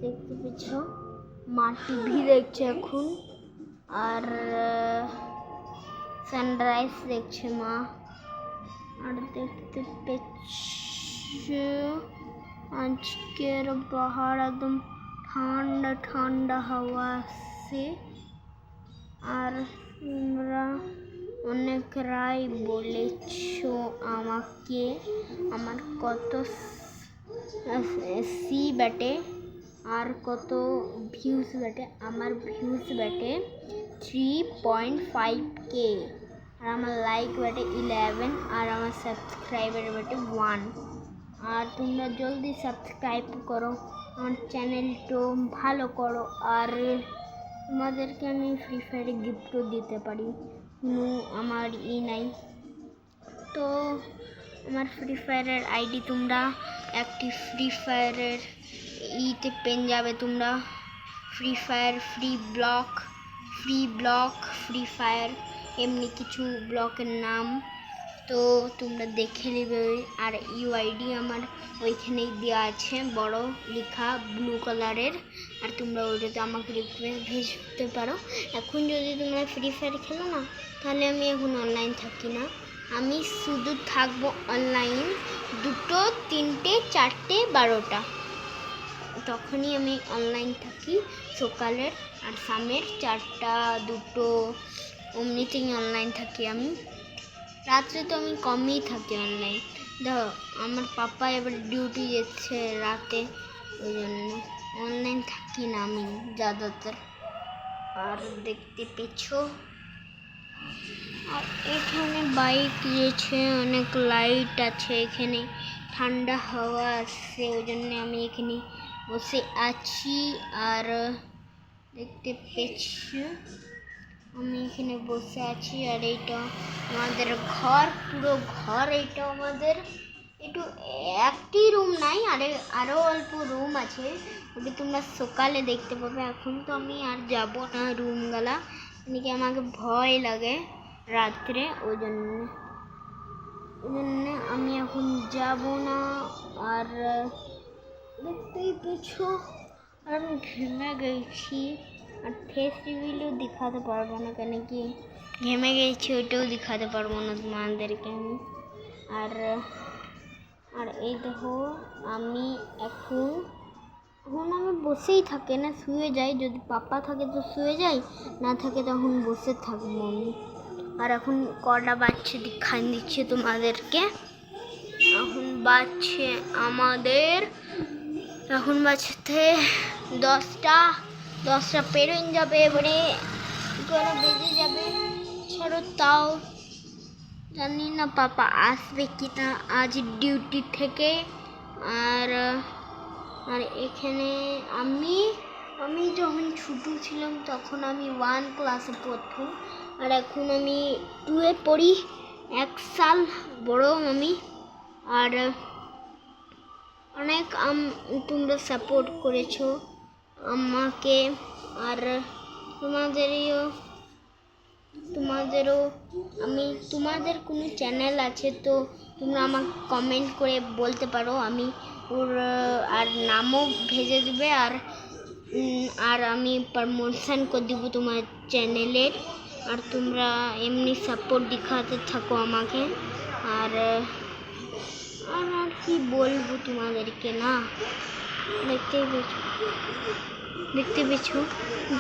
দেখতে পেয়েছ, মা টিভি দেখছে এখন, আর সানরাইজ দেখছে মা। আর দেখতে পেয়েছ আজকের বাহার একদম ঠান্ডা ঠান্ডা হাওয়া আসছে। আর তোমরা অনেকরাই বলেছ আমাকে আমার কত সি ব্যাটে আর কত ভিউজ ব্যাটে। আমার ভিউজ ব্যাটে 3.5K, আর আমার লাইক ব্যাটে 11, আর আমার সাবস্ক্রাইবার ব্যাটে 1। আর তোমরা জলদি সাবস্ক্রাইব করো, আমার চ্যানেলটা ভালো করো। আর তোমাদেরকে আমি ফ্রি ফায়ারে গিফটও দিতে পারি, আমার নাই। তো আমার ফ্রি ফায়ারের আইডি তোমরা একটি ফ্রি ফায়ারের পেন যাবে তোমরা, free fire free block free fire এমনি কিছু ব্লকের নাম, তো তোমরা দেখে নেবে। আর ইউআইডি আমার ওইখানেই দেওয়া আছে বড় লেখা ব্লু কালারের, আর তোমরা ওইটাতে আমাকে রিকোয়েস্ট ভেজতে পারো। এখন যদি তোমরা ফ্রি ফায়ার খেলো না, তাহলে আমি এখন অনলাইন থাকি না, আমি শুধু থাকবো অনলাইন 2, 3, 4, 12টা, তখনই আমি অনলাইন থাকি সকালের, আর সামের 4টা 2টো অমনিতেই অনলাইন থাকি আমি। রাত্রে তো আমি কমই থাকি অনলাইন, দেখো আমার পাপা এবার ডিউটি যাচ্ছে রাতে, ওই জন্য অনলাইন থাকি না আমি ज़्यादातर। আর দেখতে পেছো, আর এখানে বাইক গেছে, অনেক লাইট আছে, এখানে ঠান্ডা হাওয়া আসছে, ওই জন্য আমি এখানে বসে আছি। আর দেখতে পেছো আমি এখানে বসে আছি, আর এইটা আমাদের ঘর, পুরো ঘর এইটা আমাদের। একটু একটি রুম নাই, আরও অল্প রুম আছে, ওটা তোমরা সকালে দেখতে পাবে। এখন তো আমি আর যাব না রুমগুলা, এদিকে আমাকে ভয় লাগে রাত্রে, ওই জন্য আমি এখন যাব না। আর দেখতেই পেছো আর আমি ঘেমে গেছি, আর ফেস রিভিলও দেখাতে পারবো না, কেন কি ঘেমে গেছি, ওইটাও দেখাতে পারবো না তোমাদেরকে আমি। আর এই দেখো আমি এখন আমি বসেই থাকি না, শুয়ে যাই, যদি পাপা থাকে তো শুয়ে যাই, না থাকে তখন বসে থাকবো আমি। আর এখন কটা বাজছে দেখান দিচ্ছে তোমাদেরকে, এখন বাজছে আমাদের, এখন বাজতে 10টা পেরোয় যাবে, এবারে বেজে যাবে। ছাড়ো, তাও জানি না পাপা আসবে কি না আজ ডিউটি থেকে। আর এখানে আমি যখন ছোটো ছিলাম তখন আমি 1 ক্লাসে পড়তাম, আর এখন আমি 2-এ পড়ি, 1 সাল বড় আমি। আর অনেক তোমরা সাপোর্ট করেছো আমাকে, আর তোমাদেরও তোমাদের কোনো চ্যানেল আছে তো তোমরা আমাকে কমেন্ট করে বলতে পারো, আমি ওর আর নামও ভেজে দেবে, আর আমি প্রমোশন করে দেবো তোমার চ্যানেলের। আর তোমরা এমনি সাপোর্ট দেখাতে থাকো আমাকে। আর কি বলবো তোমাদেরকে, না দেখতে পেছো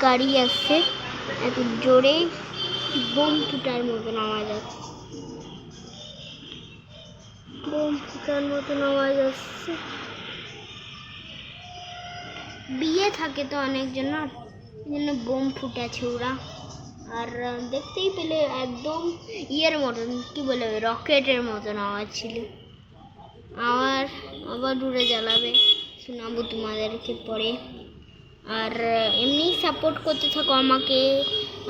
গাড়ি আসছে, এত জোরে বোম ফুটার মতন আওয়াজ আছে, বিয়ে থাকে তো অনেকজন, এই জন্য বোম ফুটাছে ওরা। আর দেখতেই পেলে একদম ইয়ের মতন, কি বলে, রকেটের মতন আওয়াজ ছিল। আবার উড়ে জ্বালাবে, শোনাবো তোমাদেরকে পরে। আর এমনি সাপোর্ট করতে থাকো আমাকে।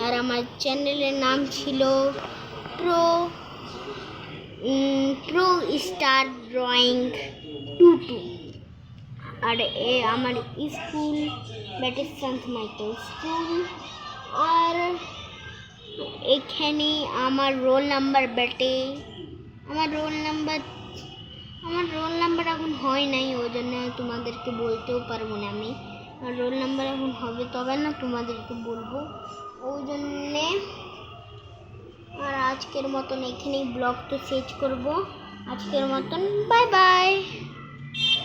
আর আমার চ্যানেলের নাম ছিল প্রো স্টার ড্রয়িং 22, আর আমার স্কুল ব্যাটে সেন্ট মাইকেল স্কুল। আর এখানে আমার রোল নাম্বার ব্যাটে, আমার রোল নাম্বার এখন হয় নাই, ওই জন্য তোমাদেরকে বলতেও পারবো না আমি। আর রোল নাম্বার এখন হবে, তবে না তোমাদেরকে বলবো, ওই জন্যে। আর আজকের মতন এখানেই ব্লগটা শেষ করব। আজকের মতন বাই বাই।